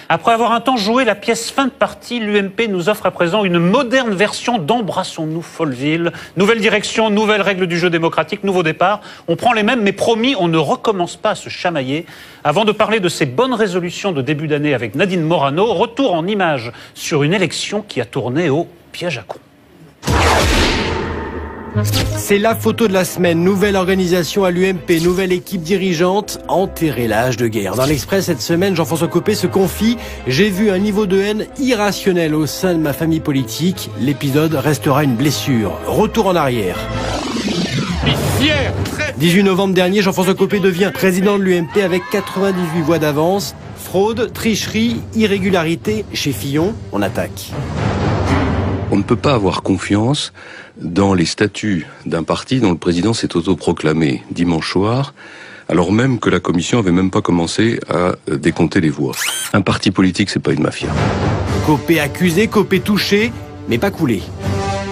Après avoir un temps joué la pièce fin de partie, l'UMP nous offre à présent une moderne version d'Embrassons-nous Folleville. Nouvelle direction, nouvelles règles du jeu démocratique, nouveau départ. On prend les mêmes, mais promis, on ne recommence pas à se chamailler. Avant de parler de ces bonnes résolutions de début d'année avec Nadine Morano, retour en images sur une élection qui a tourné au piège à cons. C'est la photo de la semaine. Nouvelle organisation à l'UMP, nouvelle équipe dirigeante, enterrer l'âge de guerre. Dans l'Express cette semaine, Jean-François Copé se confie « J'ai vu un niveau de haine irrationnel au sein de ma famille politique. L'épisode restera une blessure. Retour en arrière. » 18 novembre dernier, Jean-François Copé devient président de l'UMP avec 98 voix d'avance. Fraude, tricherie, irrégularité. Chez Fillon, on attaque. On ne peut pas avoir confiance dans les statuts d'un parti dont le président s'est autoproclamé dimanche soir, alors même que la commission avait même pas commencé à décompter les voix. Un parti politique, c'est pas une mafia. Copé accusé, Copé touché, mais pas coulé.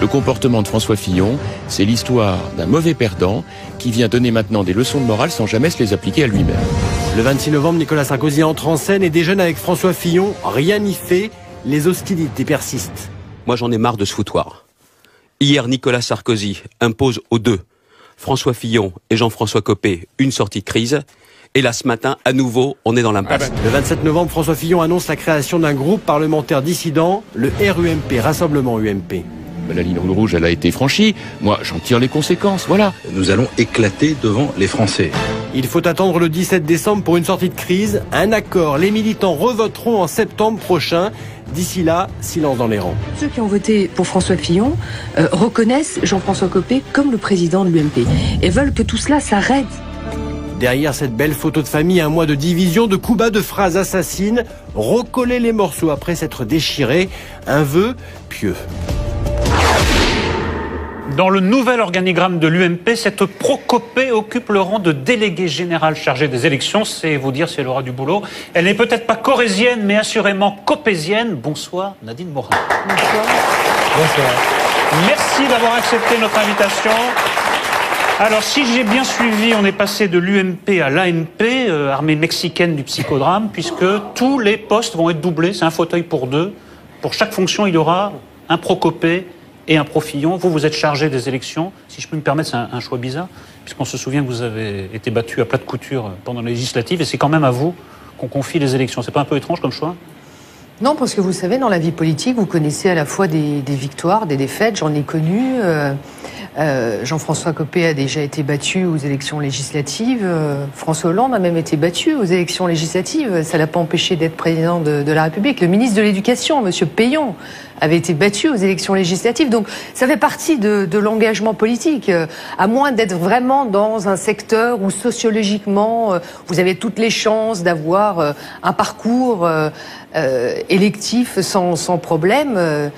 Le comportement de François Fillon, c'est l'histoire d'un mauvais perdant qui vient donner maintenant des leçons de morale sans jamais se les appliquer à lui-même. Le 26 novembre, Nicolas Sarkozy entre en scène et déjeune avec François Fillon. Rien n'y fait, les hostilités persistent. Moi, j'en ai marre de ce foutoir. Hier, Nicolas Sarkozy impose aux deux, François Fillon et Jean-François Copé, une sortie de crise. Et là, ce matin, à nouveau, on est dans l'impasse. Le 27 novembre, François Fillon annonce la création d'un groupe parlementaire dissident, le RUMP, Rassemblement UMP. La ligne rouge, elle a été franchie. Moi, j'en tire les conséquences, voilà. Nous allons éclater devant les Français. Il faut attendre le 17 décembre pour une sortie de crise. Un accord, les militants revoteront en septembre prochain. D'ici là, silence dans les rangs. Ceux qui ont voté pour François Fillon reconnaissent Jean-François Copé comme le président de l'UMP et veulent que tout cela s'arrête. Derrière cette belle photo de famille, un mois de division, de coups bas, de phrases assassines. Recoller les morceaux après s'être déchirés. Un vœu pieux. Dans le nouvel organigramme de l'UMP, cette Procopé occupe le rang de déléguée générale chargée des élections. C'est vous dire si elle aura du boulot. Elle n'est peut-être pas corésienne, mais assurément copésienne. Bonsoir, Nadine Morano. Bonsoir. Bonsoir. Merci d'avoir accepté notre invitation. Alors, si j'ai bien suivi, on est passé de l'UMP à l'AMP, armée mexicaine du psychodrame, puisque tous les postes vont être doublés. C'est un fauteuil pour deux. Pour chaque fonction, il y aura un Procopé et un Fillon. Vous êtes chargé des élections. Si je peux me permettre, c'est un choix bizarre, puisqu'on se souvient que vous avez été battu à plat de couture pendant les législatives, et c'est quand même à vous qu'on confie les élections. C'est pas un peu étrange comme choix ? Non, parce que vous savez, dans la vie politique, vous connaissez à la fois des victoires, des défaites. J'en ai connu. Jean-François Copé a déjà été battu aux élections législatives. François Hollande a même été battu aux élections législatives. Ça l'a pas empêché d'être président de la République. Le ministre de l'Éducation, M. Payon, avait été battu aux élections législatives. Donc, ça fait partie de l'engagement politique. À moins d'être vraiment dans un secteur où sociologiquement, vous avez toutes les chances d'avoir un parcours électif sans problème.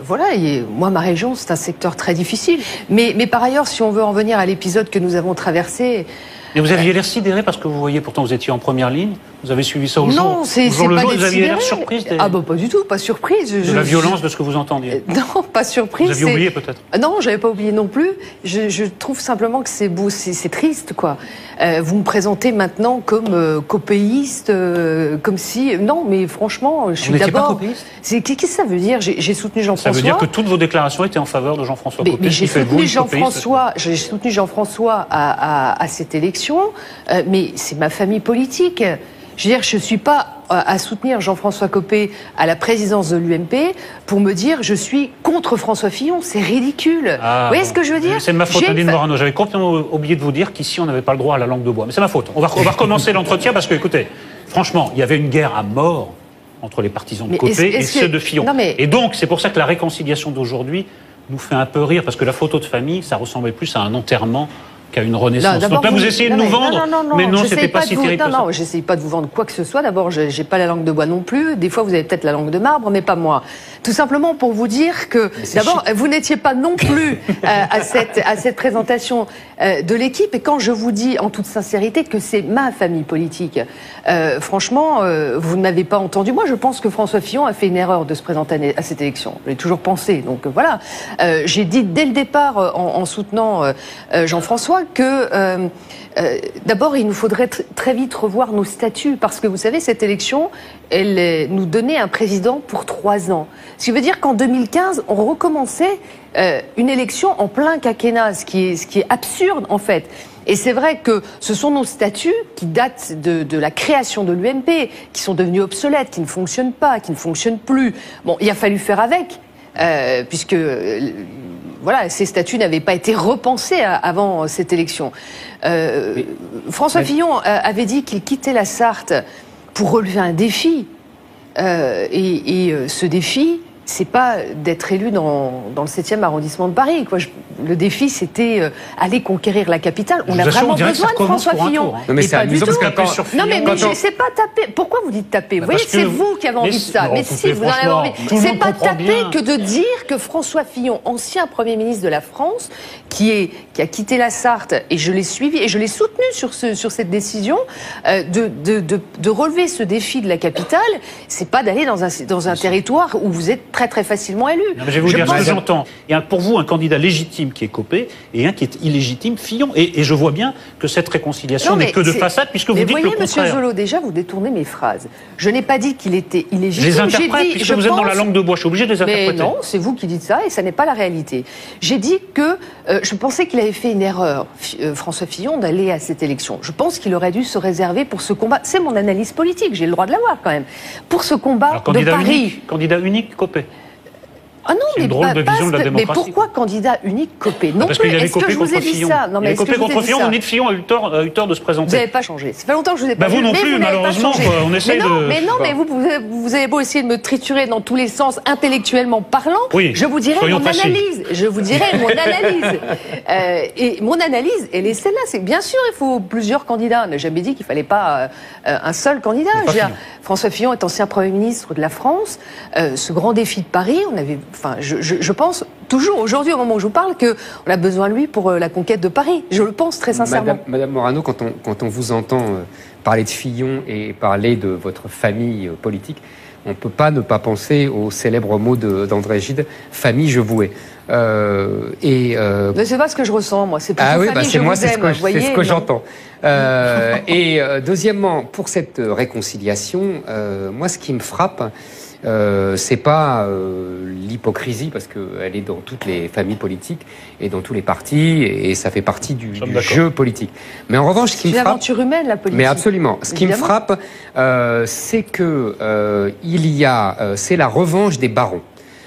Voilà, et moi, ma région, c'est un secteur très difficile. Mais par ailleurs, si on veut en venir à l'épisode que nous avons traversé... Mais vous aviez l'air sidéré parce que vous voyez, pourtant vous étiez en première ligne, vous avez suivi ça au jour. Non, c'est pas le jour, d'être vous aviez l'air sidéré. surprise Ah bah pas du tout, pas surprise. de la violence de ce que vous entendiez. Non, pas surprise. Vous aviez oublié peut-être. Non, j'avais pas oublié non plus. Je trouve simplement que c'est beau, c'est triste quoi. Vous me présentez maintenant comme copéiste, comme si... Non, mais franchement, je suis d'abord... Qu'est-ce que ça veut dire? J'ai soutenu Jean-François. Ça veut dire que toutes vos déclarations étaient en faveur de Jean-François Copé. Mais j'ai soutenu Jean-François à cette élection, mais c'est ma famille politique. Je veux dire, je ne suis pas à soutenir Jean-François Copé à la présidence de l'UMP pour me dire je suis contre François Fillon. C'est ridicule. Vous voyez ce que je veux dire? C'est de ma faute, Nadine Morano. J'avais complètement oublié de vous dire qu'ici, on n'avait pas le droit à la langue de bois. Mais c'est ma faute. On va recommencer l'entretien parce que, écoutez, franchement, il y avait une guerre à mort entre les partisans de Copé et ceux de Fillon. Et donc, c'est pour ça que la réconciliation d'aujourd'hui nous fait un peu rire, parce que la photo de famille, ça ressemblait plus à un enterrement qu'à une renaissance. Donc là, vous essayez de nous vendre, mais non, c'était pas si terrible. Non, j'essaye pas de vous vendre quoi que ce soit. D'abord, j'ai pas la langue de bois non plus. Des fois, vous avez peut-être la langue de marbre, mais pas moi. Tout simplement pour vous dire que, d'abord, vous n'étiez pas non plus à cette présentation de l'équipe. Et quand je vous dis en toute sincérité que c'est ma famille politique, franchement, vous n'avez pas entendu. Moi, je pense que François Fillon a fait une erreur de se présenter à cette élection. Je l'ai toujours pensé. Donc voilà. J'ai dit dès le départ, en soutenant Jean-François, crois que d'abord, il nous faudrait très vite revoir nos statuts, parce que vous savez, cette élection, elle nous donnait un président pour 3 ans. Ce qui veut dire qu'en 2015, on recommençait une élection en plein quinquennat, ce qui est absurde en fait. Et c'est vrai que ce sont nos statuts qui datent de la création de l'UMP, qui sont devenus obsolètes, qui ne fonctionnent pas, qui ne fonctionnent plus. Bon, il a fallu faire avec, puisque voilà, ces statuts n'avaient pas été repensés avant cette élection. François Fillon avait dit qu'il quittait la Sarthe pour relever un défi. Ce défi, c'est pas d'être élu dans le 7e arrondissement de Paris, quoi. Le défi, c'était aller conquérir la capitale. On a vraiment besoin de François Fillon. Non, mais c'est amusant parce que non, mais je sais pas taper. Pourquoi vous dites taper? Vous voyez, c'est vous qui avez envie de ça. Mais si, vous en avez envie. C'est pas taper que de dire que François Fillon, ancien Premier ministre de la France, qui a quitté la Sarthe, et je l'ai suivi, et je l'ai soutenu sur cette décision, de relever ce défi de la capitale, c'est pas d'aller dans un territoire où vous êtes très très facilement élu. Non, mais je vais vous dire ce que j'entends. Il y a pour vous un candidat légitime qui est Copé et un qui est illégitime, Fillon. Et je vois bien que cette réconciliation n'est que de façade, puisque vous dites le contraire. Monsieur Jolot, déjà vous détournez mes phrases. Je n'ai pas dit qu'il était illégitime. Je les interprète, puisque vous êtes dans la langue de bois, je suis obligé de les interpréter. Mais non, c'est vous qui dites ça et ça n'est pas la réalité. J'ai dit que je pensais qu'il avait fait une erreur, François Fillon, d'aller à cette élection. Je pense qu'il aurait dû se réserver pour ce combat. C'est mon analyse politique, j'ai le droit de l'avoir quand même. Pour ce combat de Paris. Candidat unique, Copé. Ah non, mais drôle de vision de la démocratie. Mais pourquoi candidat unique Copé? Non, parce qu'il y avait Copé contre Fillon. Non, mais Copé contre Fillon, on dit que Fillon a eu tort de se présenter. Vous n'avez pas changé. Ça fait longtemps que je vous ai pas vu. Vous non plus, malheureusement. On essaye de. Mais non, mais vous avez beau essayer de me triturer dans tous les sens, intellectuellement parlant. Oui, je vous dirai mon analyse. Je vous dirai mon analyse. Et mon analyse, elle est celle-là. C'est bien sûr, il faut plusieurs candidats. On n'a jamais dit qu'il fallait pas un seul candidat. François Fillon est ancien Premier ministre de la France. Ce grand défi de Paris, on avait, enfin, je pense toujours aujourd'hui, au moment où je vous parle, qu'on a besoin de lui pour la conquête de Paris. Je le pense très sincèrement. Madame Morano, quand on vous entend parler de Fillon et parler de votre famille politique, on ne peut pas ne pas penser au célèbre mot d'André Gide, « famille, je vous hais ». Mais c'est pas ce que je ressens, moi. C'est ah oui, famille, c'est moi, c'est ce que j'entends. Deuxièmement, pour cette réconciliation, moi, ce qui me frappe, c'est pas l'hypocrisie, parce qu'elle est dans toutes les familles politiques et dans tous les partis, et ça fait partie du jeu politique. Mais en revanche, ce qui me frappe, c'est l'aventure humaine, la politique. Mais absolument. Ce qui me frappe, c'est que c'est la revanche des barons.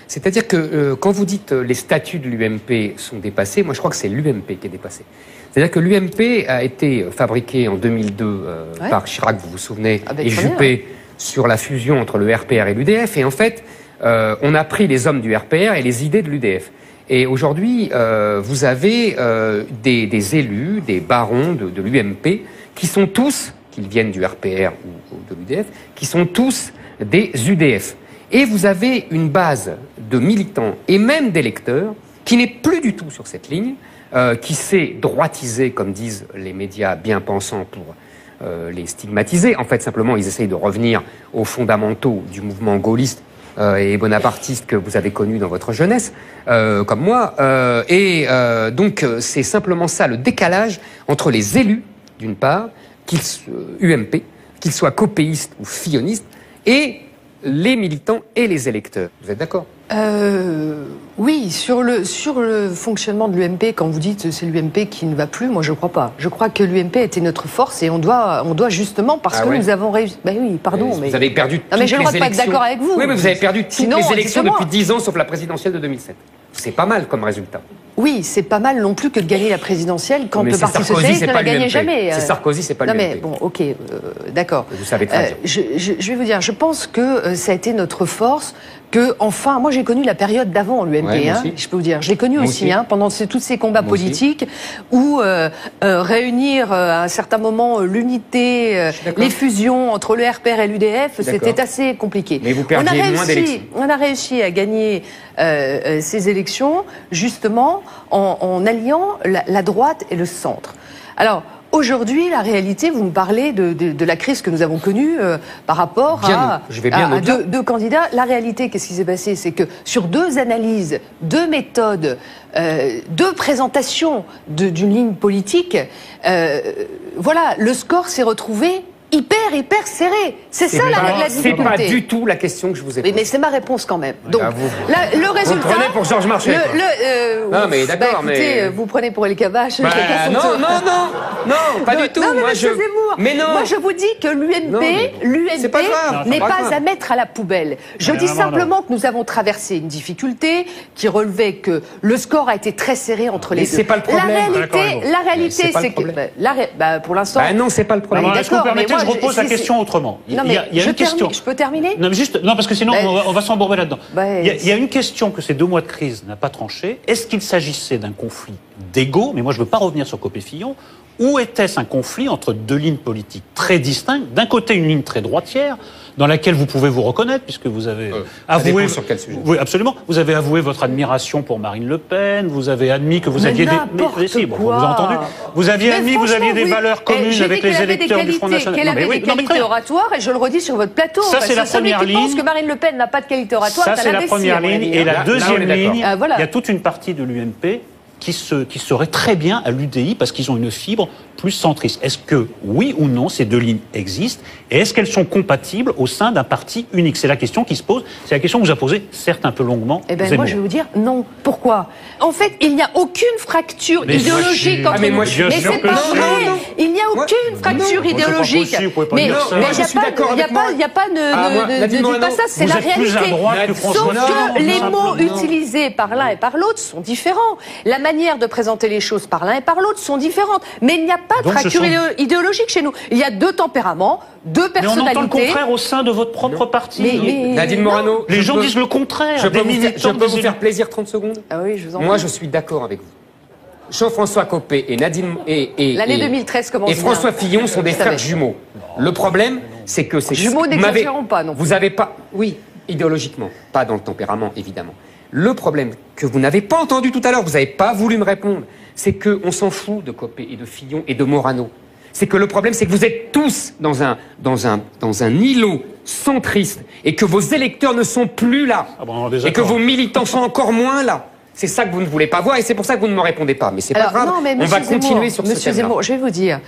C'est-à-dire que quand vous dites les statuts de l'UMP sont dépassés, moi je crois que c'est l'UMP qui est dépassé. C'est-à-dire que l'UMP a été fabriqué en 2002 par Chirac, vous vous souvenez, et Juppé, sur la fusion entre le RPR et l'UDF. Et en fait, on a pris les hommes du RPR et les idées de l'UDF. Et aujourd'hui, vous avez des élus, des barons de l'UMP, qui sont tous, qu'ils viennent du RPR ou de l'UDF, qui sont tous des UDF. Et vous avez une base de militants et même d'électeurs qui n'est plus du tout sur cette ligne, qui s'est droitisé, comme disent les médias bien pensants, pour les stigmatiser. En fait, simplement, ils essayent de revenir aux fondamentaux du mouvement gaulliste et bonapartiste que vous avez connu dans votre jeunesse, comme moi. Donc, c'est simplement ça, le décalage entre les élus, d'une part, UMP, qu'ils soient copéistes ou fillonistes, et les militants et les électeurs. Vous êtes d'accord? Oui, sur le fonctionnement de l'UMP, quand vous dites c'est l'UMP qui ne va plus, moi je ne crois pas. Je crois que l'UMP était notre force et on doit justement, parce que nous avons réussi... Ben oui, pardon, mais... Vous avez perdu toutes les élections. Mais je ne dois pas être d'accord avec vous. Oui, mais vous avez perdu toutes les élections depuis 10 ans, sauf la présidentielle de 2007. C'est pas mal comme résultat. Oui, c'est pas mal non plus que de gagner la présidentielle quand le Parti socialiste ne la gagnait jamais. C'est Sarkozy, c'est pas l'UMP. Non mais bon, ok, d'accord. Vous savez très bien. Je vais vous dire, je pense que ça a été notre force, que enfin, moi j'ai connu la période d'avant l'UMP, je peux vous dire, je l'ai connu aussi, pendant tous ces combats politiques où réunir à un certain moment l'unité, les fusions entre le RPR et l'UDF, c'était assez compliqué. Mais vous perdiez moins d'élections. On a réussi à gagner ces élections justement en alliant la droite et le centre. Alors, aujourd'hui, la réalité, vous me parlez de la crise que nous avons connue par rapport à deux candidats. La réalité, qu'est-ce qui s'est passé? C'est que sur 2 analyses, 2 méthodes, 2 présentations d'une ligne politique, voilà, le score s'est retrouvé hyper serré. C'est ça la difficulté. C'est pas du tout la question que je vous ai posée. Mais c'est ma réponse quand même. Donc, le résultat... Vous prenez pour Georges Marchais. Non, mais d'accord, écoutez, vous prenez pour les Cabaches. Non, pas du tout. Non, mais excusez-moi. Mais non. Moi, je vous dis que l'UMP n'est pas à mettre à la poubelle. Je dis simplement que nous avons traversé une difficulté qui relevait que le score a été très serré entre les deux. C'est pas le problème. La réalité, c'est que... pour l'instant... non, c'est pas le problème. Est-ce que vous permettez, je repose la question autrement. Il y a une question. Je peux terminer? Non, parce que sinon, on va s'embourber là-dedans. Il y a une question que ces 2 mois de crise n'a pas tranché. Est-ce qu'il s'agissait d'un conflit d'ego? Mais moi, je ne veux pas revenir sur Copé-Fillon. Ou était-ce un conflit entre 2 lignes politiques très distinctes? D'un côté, une ligne très droitière, dans laquelle vous pouvez vous reconnaître, puisque vous avez avoué... sur quel sujet? Oui, absolument. Vous avez avoué votre admiration pour Marine Le Pen, vous avez admis que vous aviez vous avez entendu. Vous aviez admis que vous aviez des valeurs communes avec les électeurs du Front National. Qu'elle avait des qualités oratoires, et je le redis sur votre plateau. Ça, c'est la première ligne. Celui qui pense que Marine Le Pen n'a pas de qualité oratoire, ça, c'est la première ligne. Et la deuxième ligne, voilà. Il y a toute une partie de l'UMP qui serait très bien à l'UDI parce qu'ils ont une fibre plus centriste. Est-ce que, oui ou non, ces 2 lignes existent? Et est-ce qu'elles sont compatibles au sein d'un parti unique? C'est la question qui se pose. C'est la question que vous a posée, certes un peu longuement. Eh bien, moi, je vais vous dire non. Pourquoi? En fait, il n'y a aucune fracture idéologique entre nous. Mais c'est pas vrai. Il n'y a aucune fracture idéologique. Mais il n'y a pas ne dites pas ça, c'est la réalité. Sauf que les mots utilisés par l'un et par l'autre sont différents. La manière de présenter les choses par l'un et par l'autre sont différentes. Mais il n'y a pas de fracture idéologique chez nous. Il y a 2 tempéraments, 2 personnalités. Mais on entend le contraire au sein de votre propre parti. Nadine Morano. Les gens disent le contraire. Je peux vous faire plaisir 30 secondes? Ah oui, je vous en prie. Moi, je suis d'accord avec vous. Jean-François Copé et Nadine l'année 2013 commence et François Fillon sont des frères jumeaux. Le problème, c'est que c'est jumeaux n'exagérons pas non plus. Vous avez pas, oui, idéologiquement, pas dans le tempérament évidemment. Le problème que vous n'avez pas entendu tout à l'heure, vous n'avez pas voulu me répondre, c'est que on s'en fout de Copé et de Fillon et de Morano. C'est que le problème, c'est que vous êtes tous dans un îlot centriste et que vos électeurs ne sont plus là et que vos militants sont encore moins là. C'est ça que vous ne voulez pas voir et c'est pour ça que vous ne me répondez pas. Mais c'est pas grave, on va continuer sur ce thème-là. Monsieur Zemmour, je vais vous dire,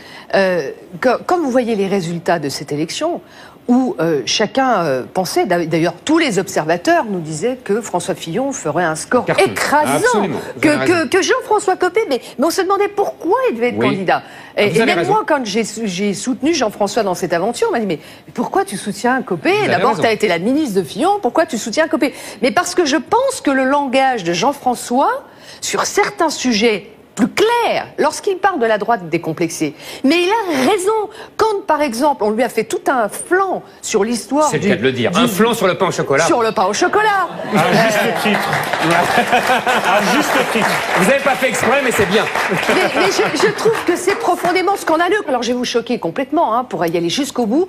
quand vous voyez les résultats de cette élection, où chacun pensait, d'ailleurs tous les observateurs nous disaient que François Fillon ferait un score écrasant, que Jean-François Copé, mais on se demandait pourquoi il devait être candidat. Et même moi, quand j'ai soutenu Jean-François dans cette aventure, on m'a dit mais pourquoi tu soutiens Copé? D'abord, tu as été la ministre de Fillon, pourquoi tu soutiens Copé? Mais parce que je pense que le langage de Jean-François, sur certains sujets plus clair lorsqu'il parle de la droite décomplexée. Mais il a raison. Quand, par exemple, on lui a fait tout un flanc sur l'histoire du... C'est le cas de le dire. Un flanc sur le pain au chocolat. Sur le pain au chocolat. À juste titre. À juste titre. Vous n'avez pas fait exprès, mais c'est bien. Mais je trouve que c'est profondément scandaleux. Alors, je vais vous choquer complètement, pour y aller jusqu'au bout.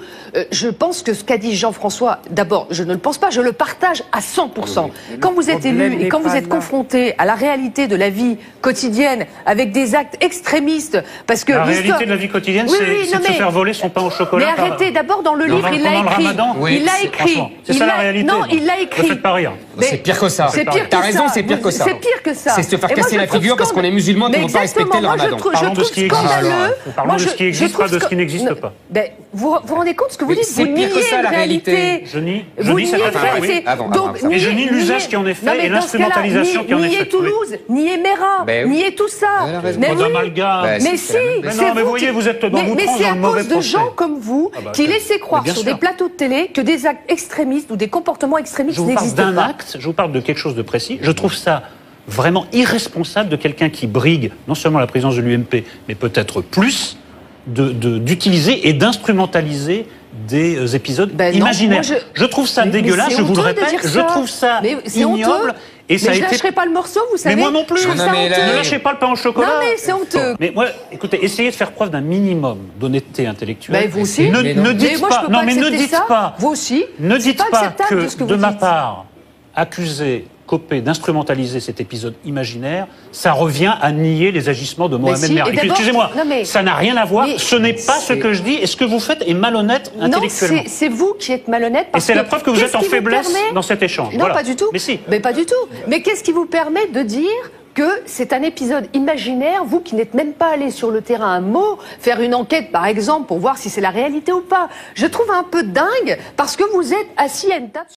Je pense que ce qu'a dit Jean-François, d'abord, je ne le pense pas, je le partage à 100%. Quand vous êtes élu et quand vous êtes confronté à la réalité de la vie quotidienne, avec des actes extrémistes, parce que la réalité de la vie quotidienne, c'est de se faire voler son pain au chocolat. Mais arrêtez, d'abord dans le livre, il l'a écrit. Il l'a écrit. C'est ça la réalité. Non, il l'a écrit. Ne faites pas rire. C'est pire que ça. T'as raison, c'est pire que ça. C'est pire que ça. C'est se faire casser la figure parce qu'on est musulman et qu'on ne veut pas respecter le ramadan. Parlons de ce qui existe. Parlons de ce qui existe, pas de ce qui n'existe pas. Vous vous rendez compte de ce que vous dites? Vous niez la réalité. Je nie cette réalité. Et je nie l'usage qui en est fait et l'instrumentalisation qui en est faite. Niez Toulouse, niez Mera, niez tout ça. Mais si, mais vous voyez, vous êtes dans mais c'est à cause de gens comme vous qui laissez croire sur des plateaux de télé que des actes extrémistes ou des comportements extrémistes n'existent pas. Je vous parle d'un acte, je vous parle de quelque chose de précis. Je trouve ça vraiment irresponsable de quelqu'un qui brigue non seulement la présidence de l'UMP, mais peut-être plus, d'utiliser et d'instrumentaliser des épisodes imaginaires. Non, je trouve ça dégueulasse, je vous le répète, je trouve ça ignoble. Et ça je lâcherai pas le morceau, vous savez. Mais moi non plus. Ne lâchez pas le pain au chocolat. Non mais c'est honteux. Mais moi, écoutez, essayez de faire preuve d'un minimum d'honnêteté intellectuelle. Mais vous aussi. Ne dites pas. Non mais ne dites pas. Vous aussi. Ne dites pas que de ma part, accuser Copé d'instrumentaliser cet épisode imaginaire, ça revient à nier les agissements de Mohamed Merah. Excusez-moi, ça n'a rien à voir, ce n'est pas ce que je dis, et ce que vous faites est malhonnête intellectuellement. Non, c'est vous qui êtes malhonnête. Et c'est la preuve que vous êtes en faiblesse dans cet échange. Non, pas du tout. Mais si. Mais pas du tout. Mais qu'est-ce qui vous permet de dire que c'est un épisode imaginaire, vous qui n'êtes même pas allé sur le terrain un mot, faire une enquête par exemple pour voir si c'est la réalité ou pas. Je trouve un peu dingue parce que vous êtes assis à une table